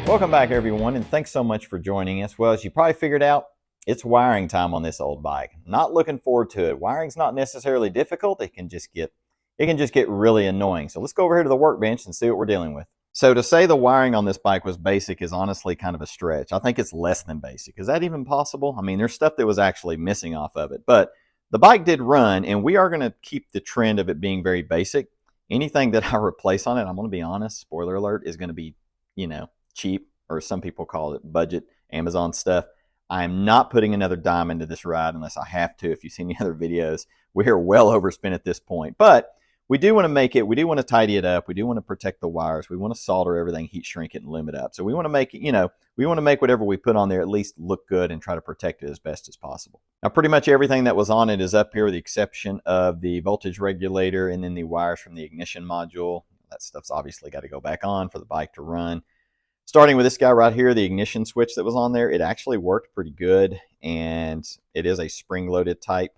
Welcome back, everyone, and thanks so much for joining us. Well, as you probably figured out, it's wiring time on this old bike. Not looking forward to it. Wiring's not necessarily difficult. It can just get really annoying. So let's go over here to the workbench and see what we're dealing with. So to say the wiring on this bike was basic is honestly kind of a stretch. I think it's less than basic. Is that even possible? I mean, there's stuff that was actually missing off of it, but the bike did run, and we are going to keep the trend of it being very basic. Anything that I replace on it, I'm going to be honest, spoiler alert, is going to be, cheap, or some people call it budget Amazon stuff. I am not putting another dime into this ride unless I have to. If you've seen the other videos, we are well overspent at this point. But we do want to make it, we do want to tidy it up. We do want to protect the wires. We want to solder everything, heat shrink it, and loom it up. So we want to make it, we want to make whatever we put on there at least look good and try to protect it as best as possible. Now, pretty much everything that was on it is up here with the exception of the voltage regulator and then the wires from the ignition module. That stuff's obviously got to go back on for the bike to run. Starting with this guy right here, the ignition switch that was on there, it actually worked pretty good, and it is a spring-loaded type.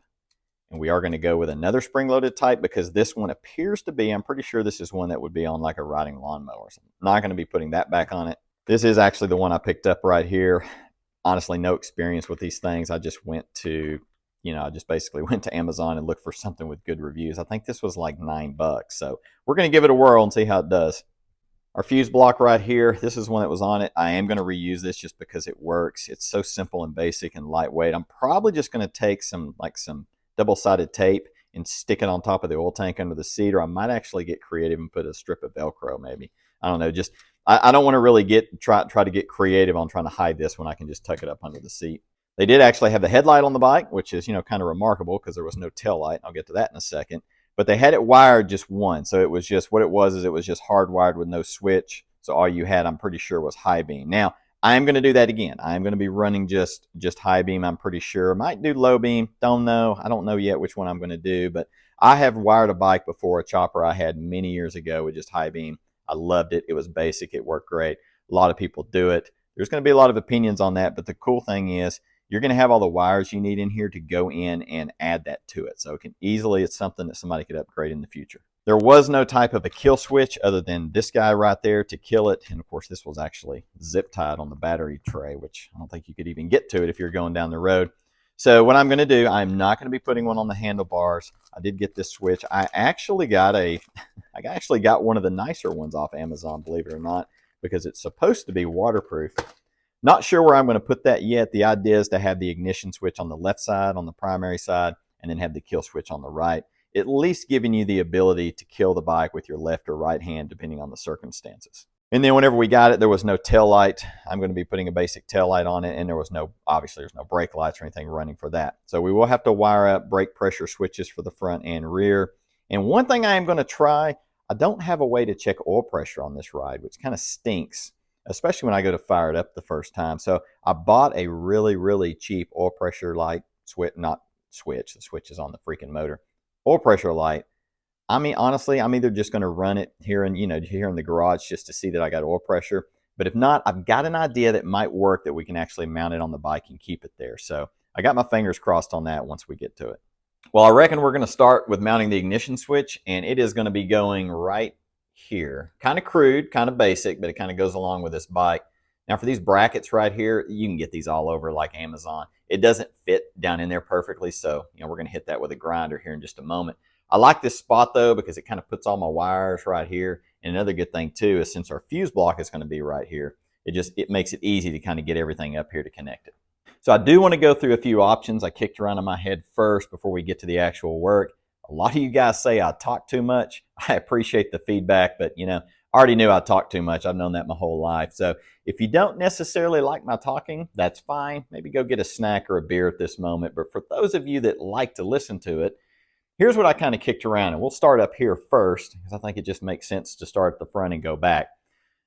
And we are going to go with another spring-loaded type because this one appears to be, I'm pretty sure this is one that would be on like a riding lawnmower. So I'm not going to be putting that back on it. This is actually the one I picked up right here. Honestly, no experience with these things. I just went to, I just basically went to Amazon and looked for something with good reviews. I think this was like $9. So we're going to give it a whirl and see how it does. Our fuse block right here, this is one that was on it. I am going to reuse this just because it works. It's so simple and basic and lightweight. I'm probably just going to take some double-sided tape and stick it on top of the oil tank under the seat, or I might actually get creative and put a strip of Velcro maybe. I don't know. Just I don't want to really try to get creative on trying to hide this when I can just tuck it up under the seat. They did actually have the headlight on the bike, which is kind of remarkable because there was no tail light. I'll get to that in a second. But they had it wired just once. So it was just, what it was is it was just hardwired with no switch. So all you had, I'm pretty sure, was high beam. Now, I am going to do that again. I am going to be running just high beam, I'm pretty sure. Might do low beam. Don't know. I don't know yet which one I'm going to do. But I have wired a bike before, a chopper I had many years ago with just high beam. I loved it. It was basic. It worked great. A lot of people do it. There's going to be a lot of opinions on that. But the cool thing is, you're going to have all the wires you need in here to go in and add that to it. So it can easily, it's something that somebody could upgrade in the future. There was no type of a kill switch other than this guy right there to kill it. And of course, this was actually zip tied on the battery tray, which I don't think you could even get to it if you're going down the road. So what I'm going to do, I'm not going to be putting one on the handlebars. I did get this switch. I actually got one of the nicer ones off Amazon, believe it or not, because it's supposed to be waterproof. Not sure where I'm going to put that yet. The idea is to have the ignition switch on the left side, on the primary side, and then have the kill switch on the right, at least giving you the ability to kill the bike with your left or right hand, depending on the circumstances. And then whenever we got it, there was no tail light. I'm going to be putting a basic tail light on it, and obviously there's no brake lights or anything running for that. So we will have to wire up brake pressure switches for the front and rear. And one thing I am going to try, I don't have a way to check oil pressure on this ride, which kind of stinks, especially when I go to fire it up the first time. So I bought a really, really cheap oil pressure light switch, not switch, the switch is on the freaking motor, oil pressure light. I mean, honestly, I'm either just going to run it here in the garage just to see that I got oil pressure. But if not, I've got an idea that might work that we can actually mount it on the bike and keep it there. So I got my fingers crossed on that once we get to it. Well, I reckon we're going to start with mounting the ignition switch, and it is going to be going right here. Kind of crude, kind of basic, but it kind of goes along with this bike. Now for these brackets right here, you can get these all over like Amazon. It doesn't fit down in there perfectly, so we're going to hit that with a grinder here in just a moment. I like this spot though because it kind of puts all my wires right here. And another good thing too is since our fuse block is going to be right here, it makes it easy to kind of get everything up here to connect it. So I do want to go through a few options I kicked around in my head first before we get to the actual work. A lot of you guys say I talk too much. I appreciate the feedback, but I already knew I talked too much. I've known that my whole life. So if you don't necessarily like my talking, that's fine. Maybe go get a snack or a beer at this moment. But for those of you that like to listen to it, here's what I kind of kicked around. And we'll start up here first because I think it just makes sense to start at the front and go back.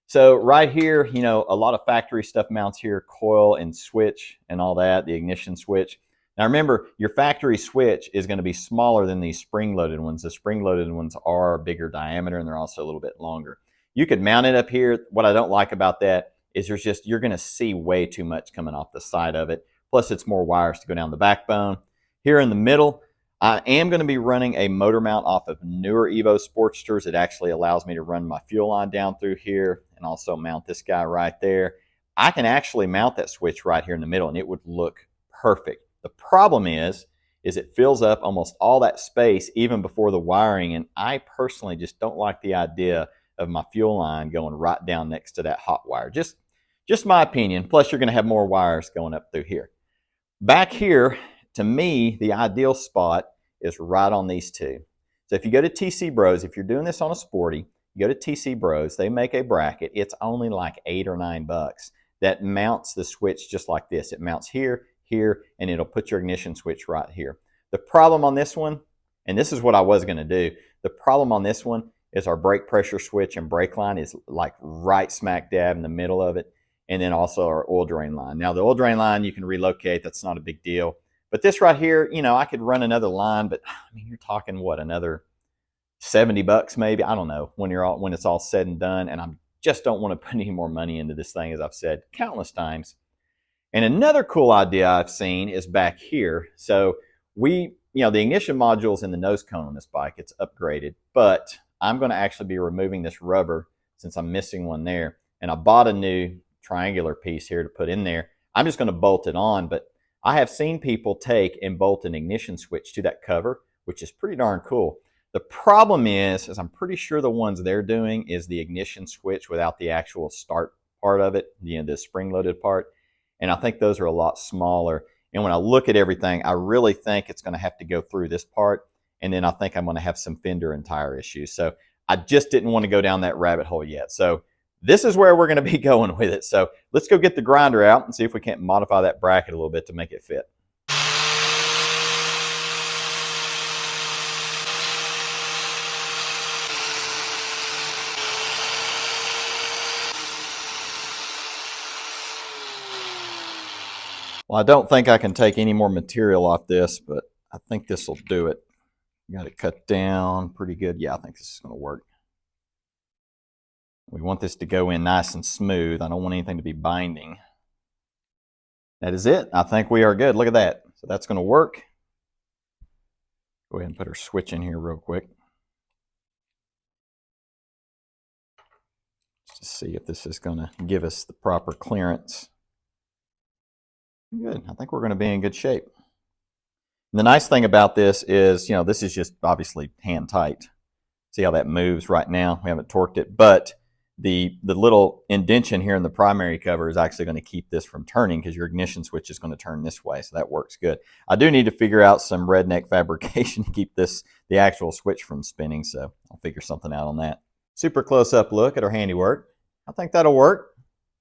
So right here, a lot of factory stuff mounts here, coil and switch and all that, the ignition switch. Now remember, your factory switch is going to be smaller than these spring-loaded ones. The spring-loaded ones are bigger diameter and they're also a little bit longer. You could mount it up here. What I don't like about that is you're going to see way too much coming off the side of it. Plus it's more wires to go down the backbone. Here in the middle, I am going to be running a motor mount off of newer Evo Sportsters. It actually allows me to run my fuel line down through here and also mount this guy right there. I can actually mount that switch right here in the middle and it would look perfect. The problem is it fills up almost all that space even before the wiring, and I personally just don't like the idea of my fuel line going right down next to that hot wire. Just my opinion. Plus, you're going to have more wires going up through here. Back here, to me, the ideal spot is right on these two. So if you go to TC Bros, if you're doing this on a Sporty, you go to TC Bros, they make a bracket. It's only like $8 or $9 that mounts the switch just like this. It mounts here, here, and it'll put your ignition switch right here. The problem on this one, and this is what I was going to do, the problem on this one is our brake pressure switch and brake line is like right smack dab in the middle of it, and then also our oil drain line. Now the oil drain line you can relocate, that's not a big deal. But this right here, you know, I could run another line, but I mean, you're talking what, another $70 maybe? I don't know, when it's all said and done, and I just don't want to put any more money into this thing, as I've said countless times. And another cool idea I've seen is back here. So the ignition module's in the nose cone on this bike. It's upgraded, but I'm going to actually be removing this rubber since I'm missing one there. And I bought a new triangular piece here to put in there. I'm just going to bolt it on, but I have seen people take and bolt an ignition switch to that cover, which is pretty darn cool. The problem is I'm pretty sure the ones they're doing is the ignition switch without the actual start part of it, the spring-loaded part. And I think those are a lot smaller. And when I look at everything, I really think it's going to have to go through this part. And then I think I'm going to have some fender and tire issues. So I just didn't want to go down that rabbit hole yet. So this is where we're going to be going with it. So let's go get the grinder out and see if we can't modify that bracket a little bit to make it fit. Well, I don't think I can take any more material off this, but I think this will do it. Got it cut down pretty good. Yeah, I think this is going to work. We want this to go in nice and smooth. I don't want anything to be binding. That is it. I think we are good. Look at that. So that's going to work. Go ahead and put our switch in here real quick. Just to see if this is going to give us the proper clearance. Good. I think we're going to be in good shape. And the nice thing about this is, this is just obviously hand tight. See how that moves right now? We haven't torqued it, but the little indention here in the primary cover is actually going to keep this from turning because your ignition switch is going to turn this way, so that works good. I do need to figure out some redneck fabrication to keep the actual switch from spinning, so I'll figure something out on that. Super close-up look at our handiwork. I think that'll work.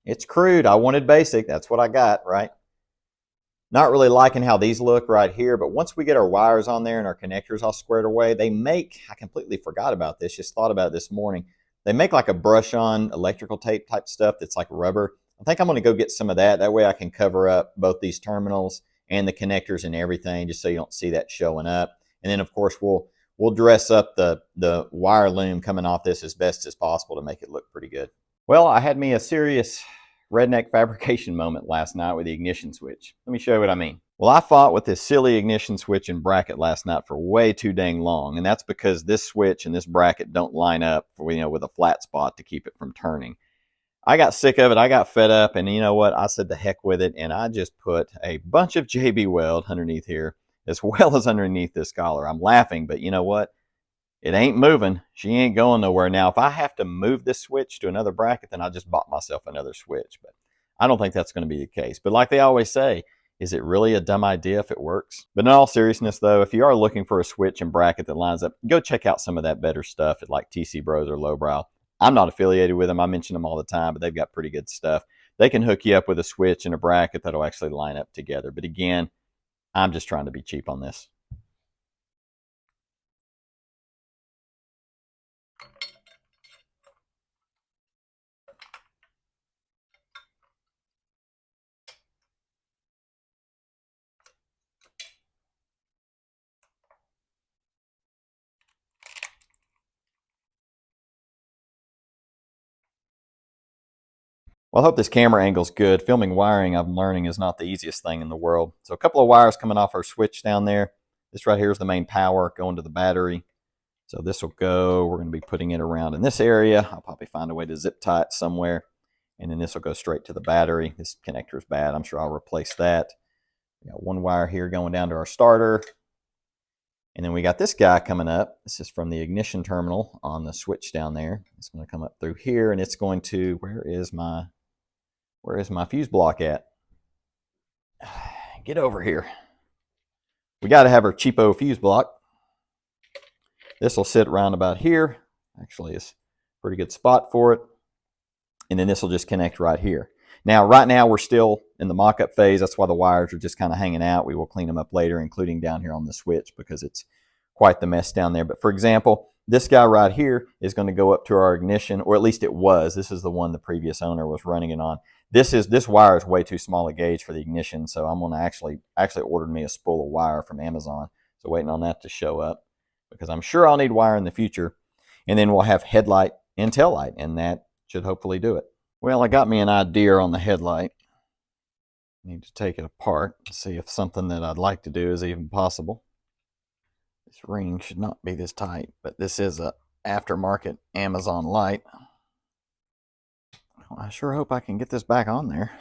It's crude. I wanted basic. That's what I got, right? Not really liking how these look right here, but once we get our wires on there and our connectors all squared away, they make, I completely forgot about this, just thought about it this morning, they make like a brush-on electrical tape type stuff that's like rubber. I think I'm going to go get some of that. That way I can cover up both these terminals and the connectors and everything just so you don't see that showing up. And then, of course, we'll dress up the wire loom coming off this as best as possible to make it look pretty good. Well, I had me a serious redneck fabrication moment last night with the ignition switch. Let me show you what I mean. Well, I fought with this silly ignition switch and bracket last night for way too dang long, and that's because this switch and this bracket don't line up for, with a flat spot to keep it from turning. I got sick of it. I got fed up, and you know what? I said the heck with it, and I just put a bunch of JB Weld underneath here as well as underneath this collar. I'm laughing, but you know what? It ain't moving. She ain't going nowhere. Now, if I have to move this switch to another bracket, then I just bought myself another switch. But I don't think that's going to be the case. But like they always say, is it really a dumb idea if it works? But in all seriousness, though, if you are looking for a switch and bracket that lines up, go check out some of that better stuff at like TC Bros or Lowbrow. I'm not affiliated with them. I mention them all the time, but they've got pretty good stuff. They can hook you up with a switch and a bracket that'll actually line up together. But again, I'm just trying to be cheap on this. Well, I hope this camera angle's good. Filming wiring, I'm learning, is not the easiest thing in the world. So a couple of wires coming off our switch down there. This right here is the main power going to the battery. So this will go, we're going to be putting it around in this area. I'll probably find a way to zip tie it somewhere. And then this will go straight to the battery. This connector is bad. I'm sure I'll replace that. We got one wire here going down to our starter. And then we got this guy coming up. This is from the ignition terminal on the switch down there. It's going to come up through here, and it's going to, where is my fuse block at? Get over here. We got to have our cheapo fuse block. This will sit around about here. Actually, it's a pretty good spot for it. And then this will just connect right here. Now, right now, we're still in the mock-up phase. That's why the wires are just kind of hanging out. We will clean them up later, including down here on the switch, because it's quite the mess down there. But for example, this guy right here is going to go up to our ignition, or at least it was. This is the one the previous owner was running it on. This wire is way too small a gauge for the ignition, so I'm going to actually ordered me a spool of wire from Amazon. So waiting on that to show up, because I'm sure I'll need wire in the future. And then we'll have headlight and tail light, and that should hopefully do it. Well, I got me an idea on the headlight. Need to take it apart to see if something that I'd like to do is even possible. This ring should not be this tight, but this is a aftermarket Amazon light. Well, I sure hope I can get this back on there.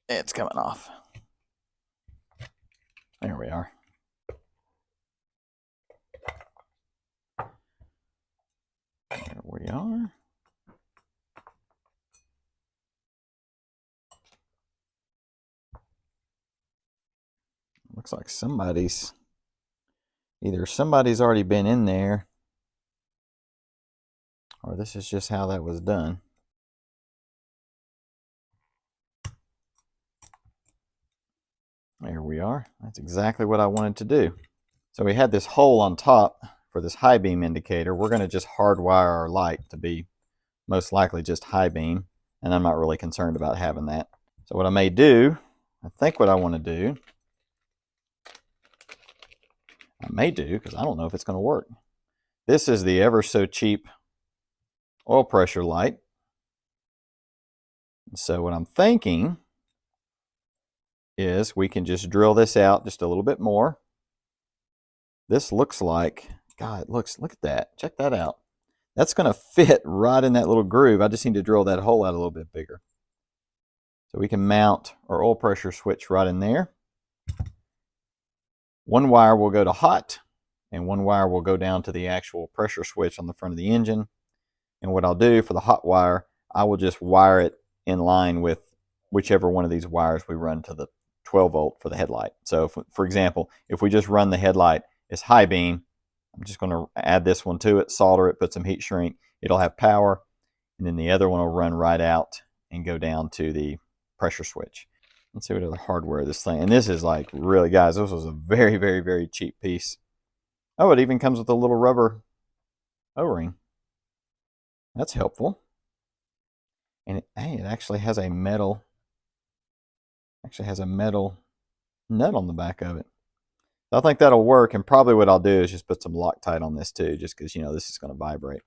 It's coming off. There we are. There we are. Looks like either somebody's already been in there, or this is just how that was done. There we are. That's exactly what I wanted to do. So we had this hole on top for this high beam indicator. We're going to just hardwire our light to be most likely just high beam, and I'm not really concerned about having that. So what I may do, I think what I want to do, because I don't know if it's going to work. This is the ever so cheap oil pressure light. So what I'm thinking is we can just drill this out just a little bit more. This looks like, God, look at that. Check that out. That's going to fit right in that little groove. I just need to drill that hole out a little bit bigger. So we can mount our oil pressure switch right in there. One wire will go to hot, and one wire will go down to the actual pressure switch on the front of the engine. And what I'll do for the hot wire, I will just wire it in line with whichever one of these wires we run to the 12 volt for the headlight. So for example, if we just run the headlight as high beam, I'm just going to add this one to it, solder it, put some heat shrink. It'll have power, and then the other one will run right out and go down to the pressure switch. Let's see what other hardware this thing. And this is like, really, guys, this was a very, very, very cheap piece. Oh, it even comes with a little rubber O-ring. That's helpful. And it actually has a metal, nut on the back of it. So I think that'll work, and probably what I'll do is just put some Loctite on this too, just because, you know, this is going to vibrate.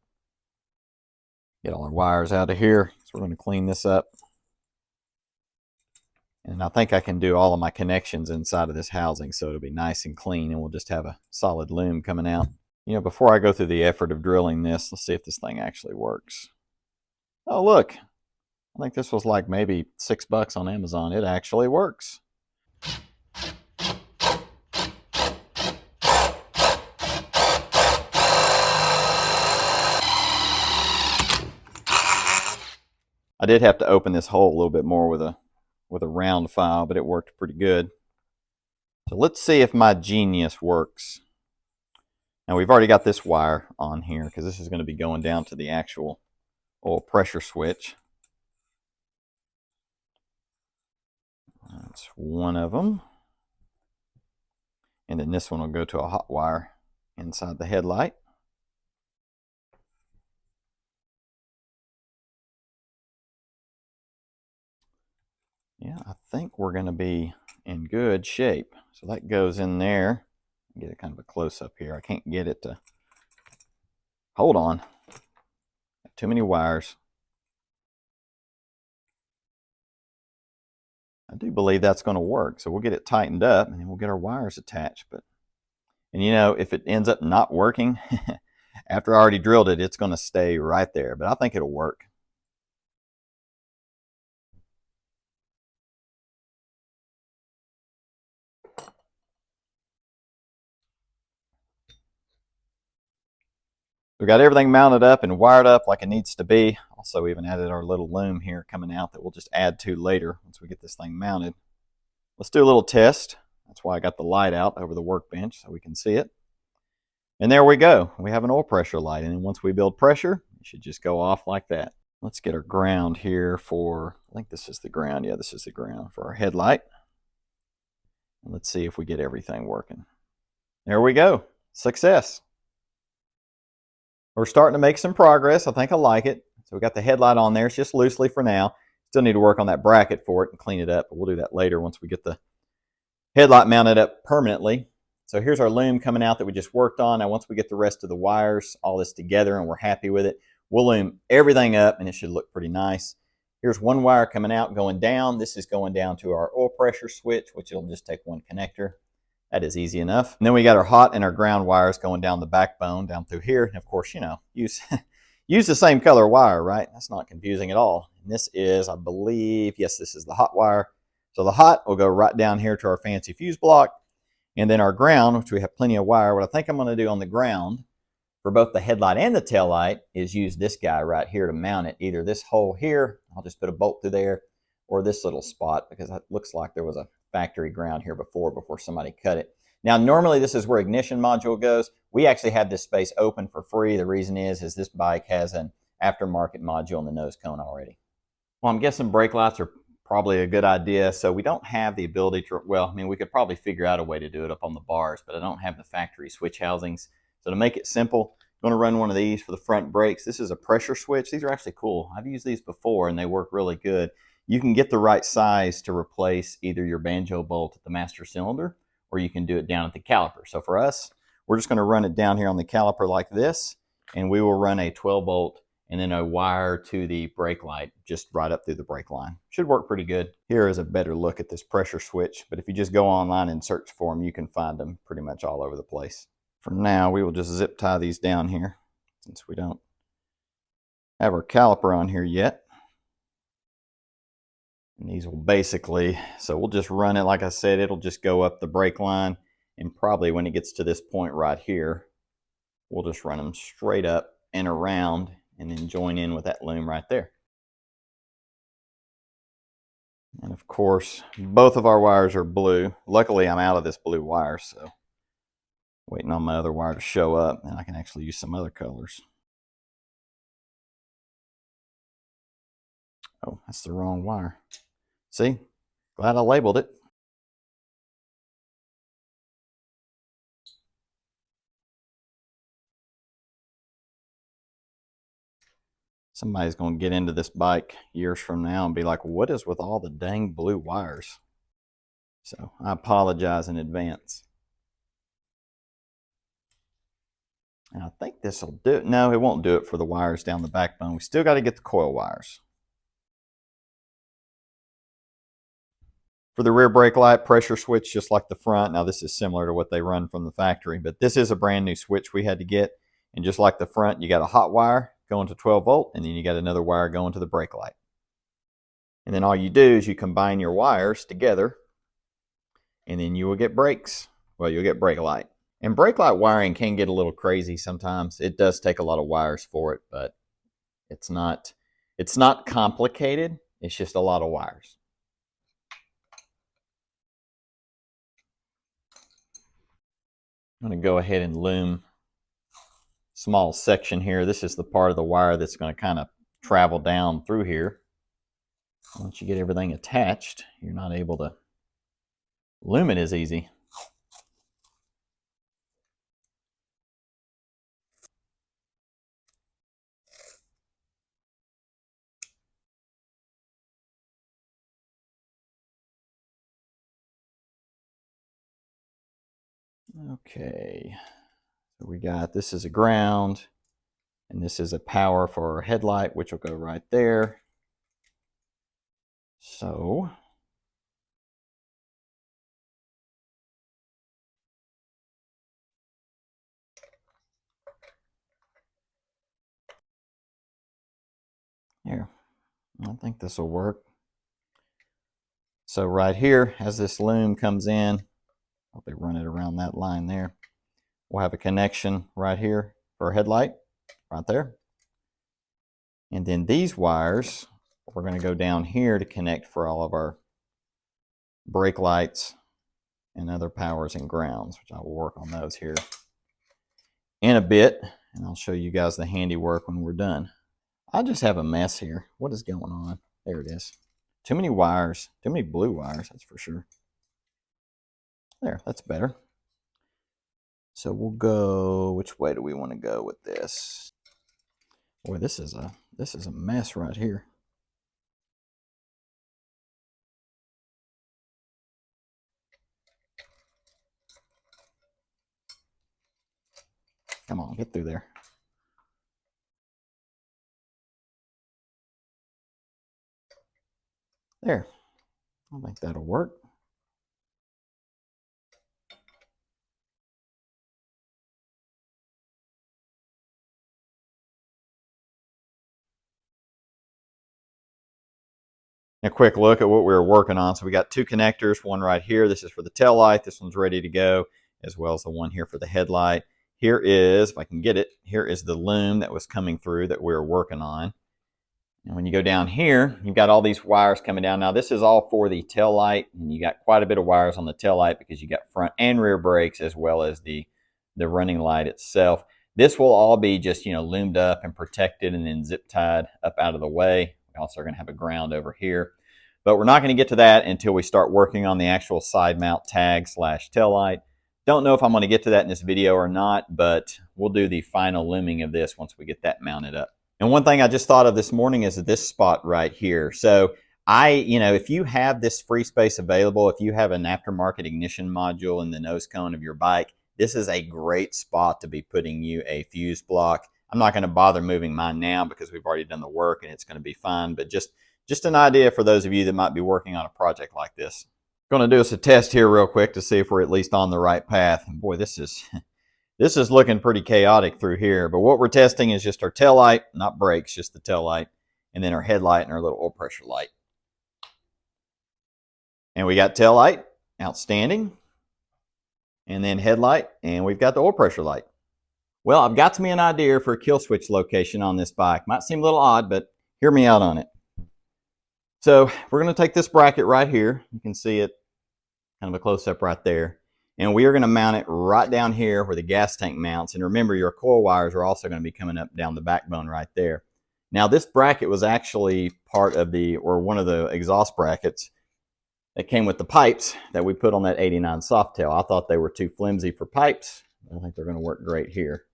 Get all our wires out of here. So we're going to clean this up. And I think I can do all of my connections inside of this housing, so it'll be nice and clean, and we'll just have a solid loom coming out. You know, before I go through the effort of drilling this, let's see if this thing actually works. Oh, look. I think this was like maybe $6 on Amazon. It actually works. I did have to open this hole a little bit more with a round file, but it worked pretty good. So let's see if my genius works. Now we've already got this wire on here because this is going to be going down to the actual oil pressure switch. That's one of them. And then this one will go to a hot wire inside the headlight. Yeah, I think we're going to be in good shape. So that goes in there. Get a kind of a close up here. I can't get it to hold on. Too many wires. I do believe that's going to work. So we'll get it tightened up and then we'll get our wires attached. And you know, if it ends up not working, after I already drilled it, it's going to stay right there. But I think it'll work. We got everything mounted up and wired up like it needs to be. Also even added our little loom here coming out that we'll just add to later once we get this thing mounted. Let's do a little test. That's why I got the light out over the workbench so we can see it. And there we go. We have an oil pressure light. And then once we build pressure, it should just go off like that. Let's get our ground here for, I think this is the ground. Yeah, this is the ground for our headlight. And let's see if we get everything working. There we go. Success. We're starting to make some progress. I think I like it. So we got the headlight on there. It's just loosely for now. Still need to work on that bracket for it and clean it up, but we'll do that later once we get the headlight mounted up permanently. So here's our loom coming out that we just worked on. Now once we get the rest of the wires, all this together, and we're happy with it, we'll loom everything up and it should look pretty nice. Here's one wire coming out going down. This is going down to our oil pressure switch, which it'll just take one connector. That is easy enough. And then we got our hot and our ground wires going down the backbone down through here. And of course, you know, use the same color wire, right? That's not confusing at all. And this is, I believe, yes, this is the hot wire. So the hot will go right down here to our fancy fuse block. And then our ground, which we have plenty of wire. What I think I'm going to do on the ground for both the headlight and the tail light is use this guy right here to mount it. Either this hole here, I'll just put a bolt through there, or this little spot, because it looks like there was a factory ground here before somebody cut it. Now, normally this is where ignition module goes. We actually have this space open for free. The reason is this bike has an aftermarket module in the nose cone already. Well, I'm guessing brake lights are probably a good idea. So we don't have the ability to, well, I mean, we could probably figure out a way to do it up on the bars, but I don't have the factory switch housings. So to make it simple, I'm going to run one of these for the front brakes. This is a pressure switch. These are actually cool. I've used these before and they work really good. You can get the right size to replace either your banjo bolt at the master cylinder, or you can do it down at the caliper. So for us, we're just going to run it down here on the caliper like this, and we will run a 12 volt and then a wire to the brake light just right up through the brake line. Should work pretty good. Here is a better look at this pressure switch, but if you just go online and search for them, you can find them pretty much all over the place. For now, we will just zip tie these down here since we don't have our caliper on here yet. And these will basically, so we'll just run it, like I said, it'll just go up the brake line, and probably when it gets to this point right here, we'll just run them straight up and around and then join in with that loom right there. And of course, both of our wires are blue. Luckily, I'm out of this blue wire, so waiting on my other wire to show up, and I can actually use some other colors. Oh, that's the wrong wire. See? Glad I labeled it. Somebody's going to get into this bike years from now and be like, what is with all the dang blue wires? So I apologize in advance. And I think this will do it. No, it won't do it for the wires down the backbone. We still got to get the coil wires. For the rear brake light, pressure switch just like the front. Now this is similar to what they run from the factory, but this is a brand new switch we had to get. And just like the front, you got a hot wire going to 12 volt, and then you got another wire going to the brake light. And then all you do is you combine your wires together, and then you will get brakes. Well, you'll get brake light. And brake light wiring can get a little crazy sometimes. It does take a lot of wires for it, but it's not complicated. It's just a lot of wires. I'm going to go ahead and loom a small section here. This is the part of the wire that's going to kind of travel down through here. Once you get everything attached, you're not able to loom it as easy. Okay, so we got, this is a ground, and this is a power for our headlight, which will go right there. So Here, I think this will work. So right here, as this loom comes in, I'll be run it around that line there. We'll have a connection right here for a headlight, right there. And then these wires, we're going to go down here to connect for all of our brake lights and other powers and grounds, which I will work on those here in a bit. And I'll show you guys the handiwork when we're done. I just have a mess here. What is going on? There it is. Too many wires, too many blue wires, that's for sure. There, that's better. So we'll go, which way do we want to go with this? Boy, this is a mess right here. Come on, get through there. There. I think that'll work. A quick look at what we were working on. So we got two connectors, one right here. This is for the tail light. This one's ready to go, as well as the one here for the headlight. Here is, if I can get it, here is the loom that was coming through that we were working on. And when you go down here, you've got all these wires coming down. Now this is all for the tail light, and you got quite a bit of wires on the tail light because you got front and rear brakes as well as the running light itself. This will all be just, loomed up and protected and then zip tied up out of the way. We also are going to have a ground over here. But we're not going to get to that until we start working on the actual side mount tag / tail light. Don't know if I'm going to get to that in this video or not, but we'll do the final looming of this once we get that mounted up. And one thing I just thought of this morning is this spot right here. So if you have this free space available, if you have an aftermarket ignition module in the nose cone of your bike, this is a great spot to be putting you a fuse block. I'm not going to bother moving mine now because we've already done the work and it's going to be fine, but just an idea for those of you that might be working on a project like this. I'm going to do us a test here real quick to see if we're at least on the right path. And boy, this is looking pretty chaotic through here, but what we're testing is just our tail light, not brakes, just the tail light, and then our headlight and our little oil pressure light. And we got tail light, outstanding, and then headlight, and we've got the oil pressure light. Well, I've got me an idea for a kill switch location on this bike. Might seem a little odd, but hear me out on it. So we're going to take this bracket right here. You can see it, kind of a close-up right there. And we are going to mount it right down here where the gas tank mounts. And remember, your coil wires are also going to be coming up down the backbone right there. Now, this bracket was actually part of one of the exhaust brackets that came with the pipes that we put on that 89 Softail. I thought they were too flimsy for pipes. I think they're going to work great here.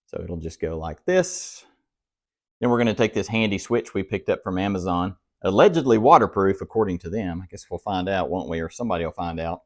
So it'll just go like this. Then we're going to take this handy switch we picked up from Amazon, allegedly waterproof according to them. I guess we'll find out, won't we? Or somebody will find out.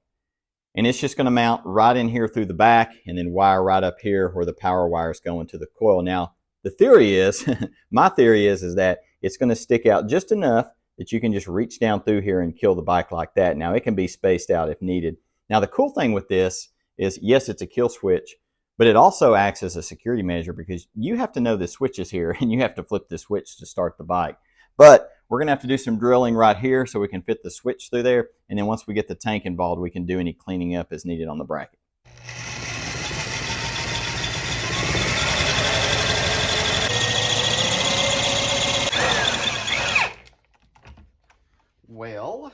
And it's just going to mount right in here through the back and then wire right up here where the power wires go into the coil. Now, the theory is, my theory is that it's going to stick out just enough that you can just reach down through here and kill the bike like that. Now, it can be spaced out if needed. Now, the cool thing with this is, yes, it's a kill switch, but it also acts as a security measure because you have to know the switch is here and you have to flip the switch to start the bike. But we're going to have to do some drilling right here so we can fit the switch through there. And then once we get the tank involved, we can do any cleaning up as needed on the bracket. Well,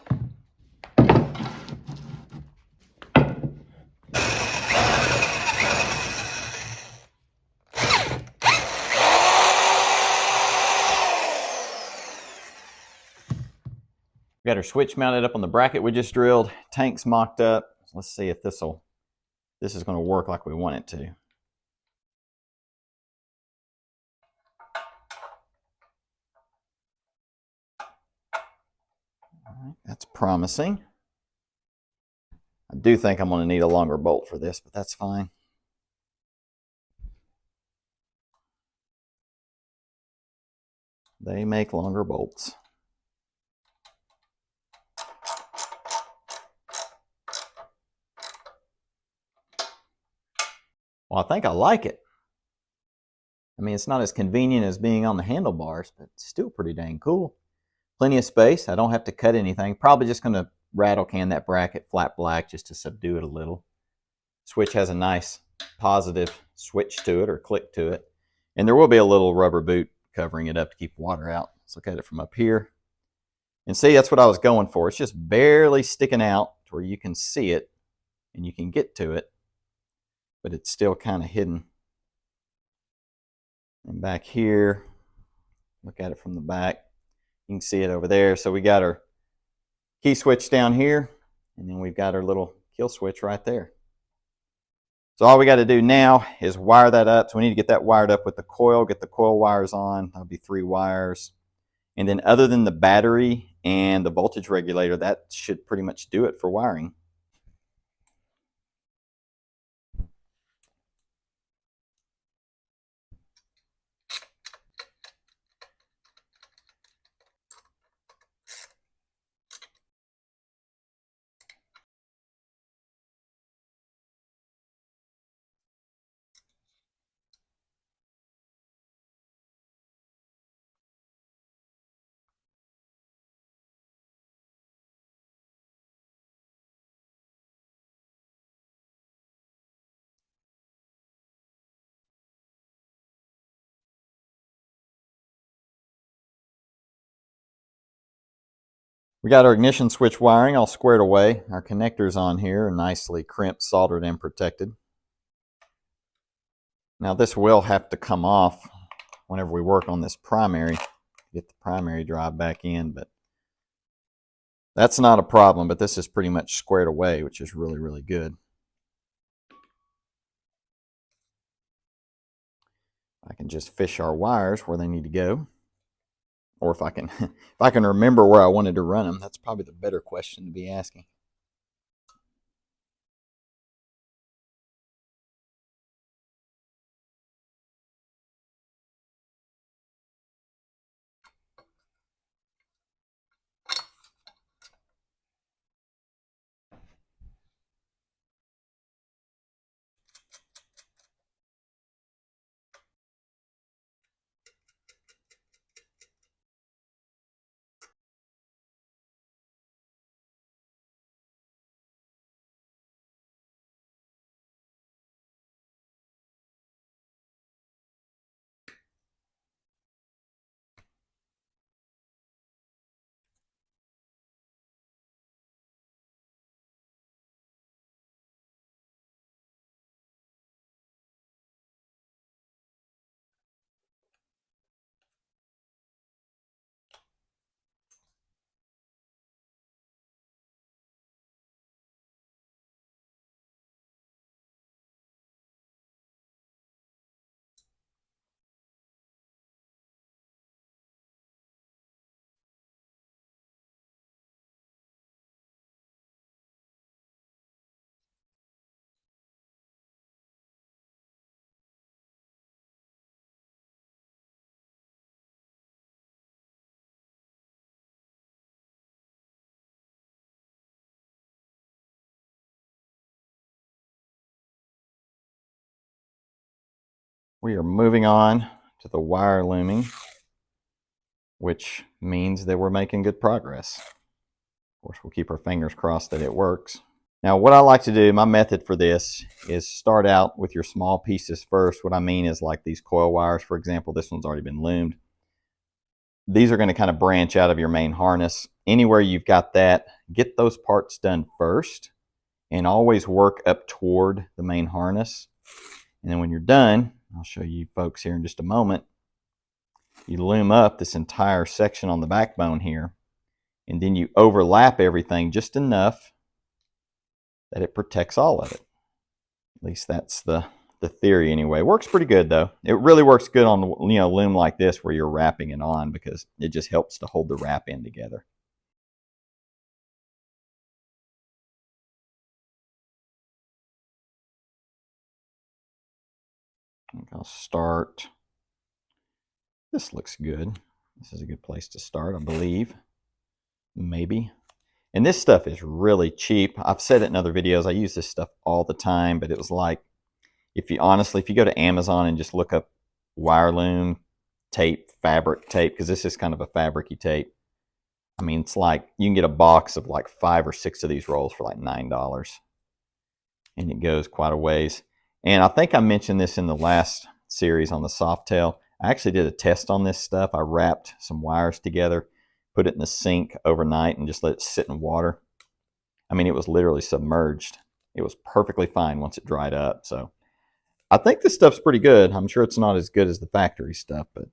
got our switch mounted up on the bracket we just drilled. Tank's mocked up. Let's see if this is going to work like we want it to. All right, that's promising. I do think I'm going to need a longer bolt for this, but that's fine. They make longer bolts. Well, I think I like it. I mean, it's not as convenient as being on the handlebars, but still pretty dang cool. Plenty of space. I don't have to cut anything. Probably just going to rattle can that bracket flat black just to subdue it a little. Switch has a nice positive switch to it or click to it. And there will be a little rubber boot covering it up to keep water out. Let's look at it from up here. And see, that's what I was going for. It's just barely sticking out to where you can see it and you can get to it, but it's still kind of hidden. And back here, look at it from the back. You can see it over there. So we got our key switch down here, and then we've got our little kill switch right there. So all we got to do now is wire that up. So we need to get that wired up with the coil, get the coil wires on. That'll be 3 wires. And then other than the battery and the voltage regulator, that should pretty much do it for wiring. We got our ignition switch wiring all squared away. Our connectors on here are nicely crimped, soldered, and protected. Now this will have to come off whenever we work on this primary, get the primary drive back in, but that's not a problem. But this is pretty much squared away, which is really, really good. I can just fish our wires where they need to go. Or if I can remember where I wanted to run them, that's probably the better question to be asking. We are moving on to the wire looming, which means that we're making good progress. Of course, we'll keep our fingers crossed that it works. Now, what I like to do, my method for this, is start out with your small pieces first. What I mean is like these coil wires, for example. This one's already been loomed. These are going to kind of branch out of your main harness. Anywhere you've got that, get those parts done first, and always work up toward the main harness. And then when you're done, I'll show you folks here in just a moment, you loom up this entire section on the backbone here, and then you overlap everything just enough that it protects all of it. At least that's the theory anyway. Works pretty good though. It really works good on loom like this where you're wrapping it on, because it just helps to hold the wrap end together. I think I'll start. This looks good. This is a good place to start, I believe. Maybe. And this stuff is really cheap. I've said it in other videos. I use this stuff all the time, but it was like, if you go to Amazon and just look up wire loom tape, fabric tape, because this is kind of a fabric-y tape. I mean, it's like you can get a box of like 5 or 6 of these rolls for like $9, and it goes quite a ways. And I think I mentioned this in the last series on the Softail. I actually did a test on this stuff. I wrapped some wires together, put it in the sink overnight, and just let it sit in water. I mean, it was literally submerged. It was perfectly fine once it dried up. So I think this stuff's pretty good. I'm sure it's not as good as the factory stuff, but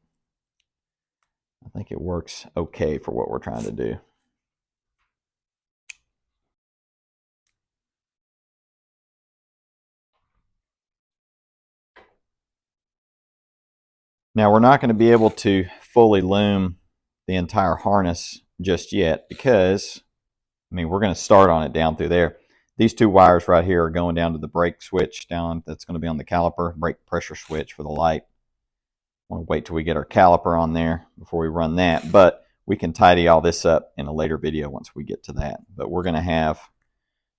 I think it works okay for what we're trying to do. Now, we're not going to be able to fully loom the entire harness just yet because, I mean, we're going to start on it down through there. These 2 wires right here are going down to the brake switch down that's going to be on the caliper, brake pressure switch for the light. I want to wait till we get our caliper on there before we run that, but we can tidy all this up in a later video once we get to that. But we're going to have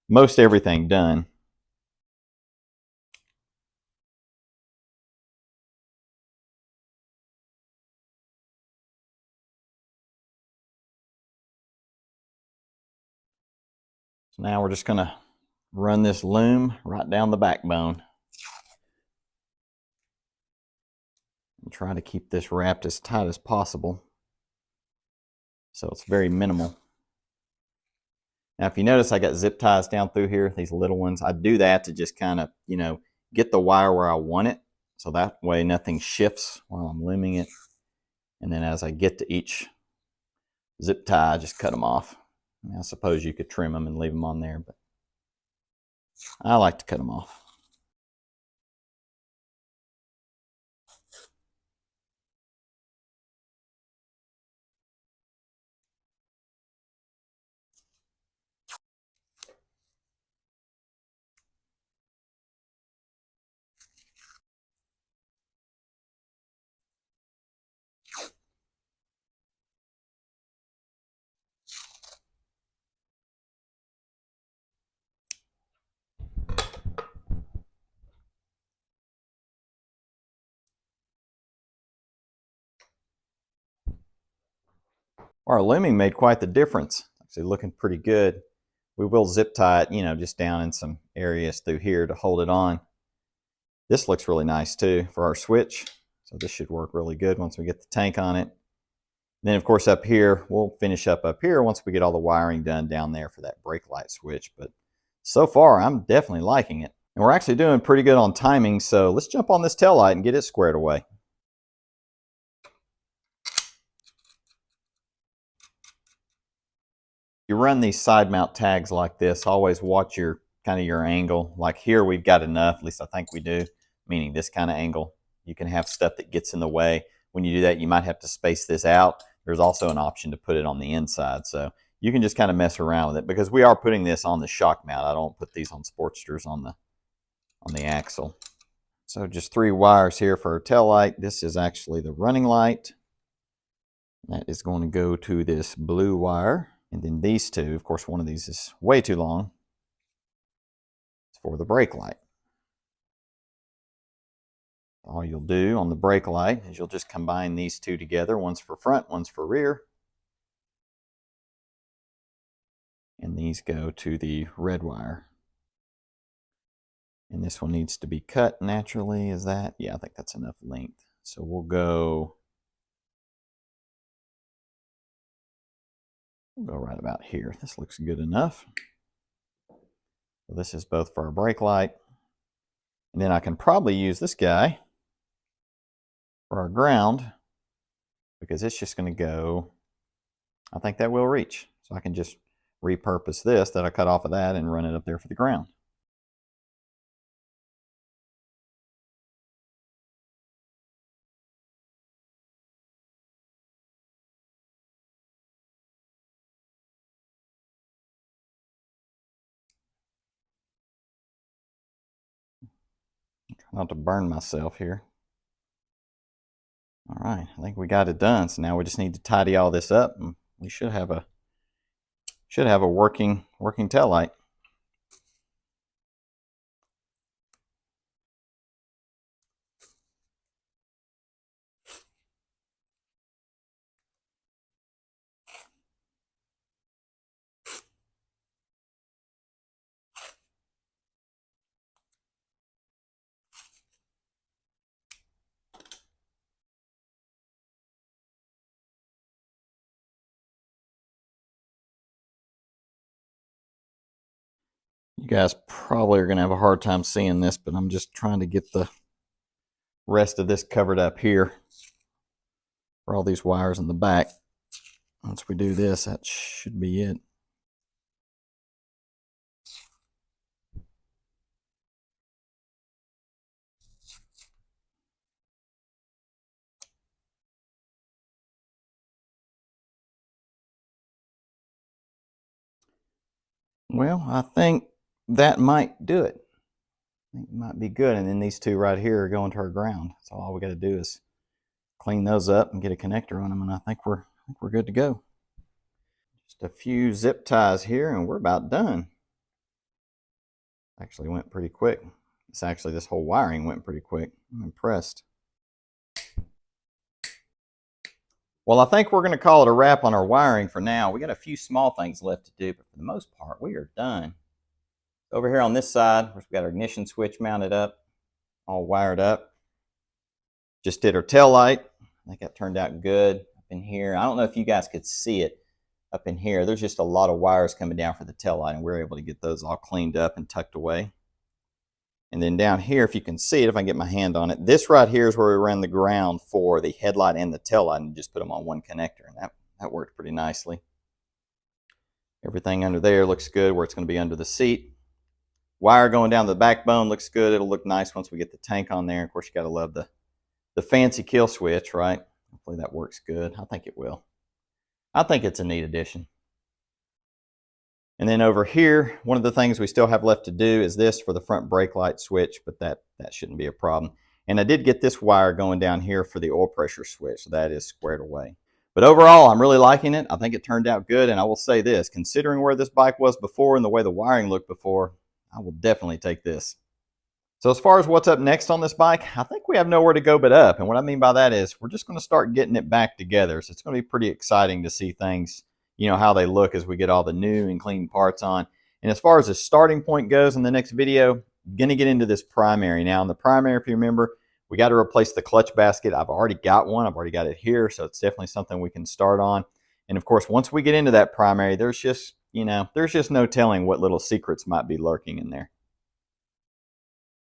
most everything done. So now we're just going to run this loom right down the backbone. And try to keep this wrapped as tight as possible, so it's very minimal. Now, if you notice, I got zip ties down through here, these little ones. I do that to just kind of, you know, get the wire where I want it, so that way nothing shifts while I'm looming it. And then as I get to each zip tie, I just cut them off. I suppose you could trim them and leave them on there, but I like to cut them off. Our looming made quite the difference. Actually looking pretty good. We will zip tie it, you know, just down in some areas through here to hold it on. This looks really nice too for our switch. So this should work really good once we get the tank on it. And then of course up here, we'll finish up here once we get all the wiring done down there for that brake light switch. But so far, I'm definitely liking it. And we're actually doing pretty good on timing, so let's jump on this tail light and get it squared away. You run these side mount tags like this, always watch your kind of your angle. Like here we've got enough, at least I think we do, meaning this kind of angle. You can have stuff that gets in the way. When you do that, you might have to space this out. There's also an option to put it on the inside, so you can just kind of mess around with it because we are putting this on the shock mount. I don't put these on Sportsters on the axle. So just 3 wires here for our tail light. This is actually the running light. That is going to go to this blue wire. And then these 2, of course, one of these is way too long. It's for the brake light. All you'll do on the brake light is you'll just combine these 2 together. One's for front, one's for rear. And these go to the red wire. And this one needs to be cut naturally. Is that? Yeah, I think that's enough length. So we'll go right about here. This looks good enough. So this is both for our brake light. And then I can probably use this guy for our ground because it's just going to go, I think that will reach. So I can just repurpose this that I cut off of that and run it up there for the ground. Try not to burn myself here. All right, I think we got it done. So now we just need to tidy all this up, and we should have a working tail light. You guys probably are going to have a hard time seeing this, but I'm just trying to get the rest of this covered up here for all these wires in the back. Once we do this, that should be it. Well, I think that might do it. I think it might be good. And then these two right here are going to our ground. So all we got to do is clean those up and get a connector on them, and I think we're good to go. Just a few zip ties here, and we're about done. Actually went pretty quick. This whole wiring went pretty quick. I'm impressed. Well, I think we're going to call it a wrap on our wiring for now. We got a few small things left to do, but for the most part, we are done. Over here on this side, we've got our ignition switch mounted up, all wired up. Just did our tail light. I think that turned out good up in here. I don't know if you guys could see it up in here. There's just a lot of wires coming down for the tail light, and we're able to get those all cleaned up and tucked away. And then down here, if you can see it, if I can get my hand on it, this right here is where we ran the ground for the headlight and the tail light, and just put them on one connector, and that worked pretty nicely. Everything under there looks good where it's going to be under the seat. Wire going down the backbone looks good. It'll look nice once we get the tank on there. Of course, you got to love the fancy kill switch, right? Hopefully that works good. I think it will. I think it's a neat addition. And then over here, one of the things we still have left to do is this for the front brake light switch, but that shouldn't be a problem. And I did get this wire going down here for the oil pressure switch, so that is squared away. But overall, I'm really liking it. I think it turned out good, and I will say this, considering where this bike was before and the way the wiring looked before, I will definitely take this. So as far as what's up next on this bike, I think we have nowhere to go but up. And what I mean by that is we're just going to start getting it back together. So it's going to be pretty exciting to see things, you know, how they look as we get all the new and clean parts on. And as far as the starting point goes in the next video, I'm going to get into this primary. Now in the primary, if you remember, we got to replace the clutch basket. I've already got one. I've already got it here. So it's definitely something we can start on. And of course, once we get into that primary, there's just no telling what little secrets might be lurking in there.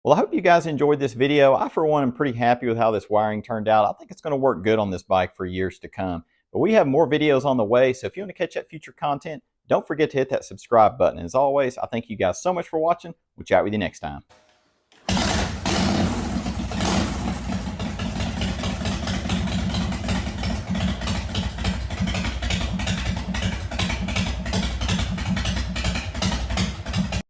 Well, I hope you guys enjoyed this video. I, for one, am pretty happy with how this wiring turned out. I think it's going to work good on this bike for years to come. But we have more videos on the way, so if you want to catch up future content, don't forget to hit that subscribe button. As always, I thank you guys so much for watching. We'll chat with you next time.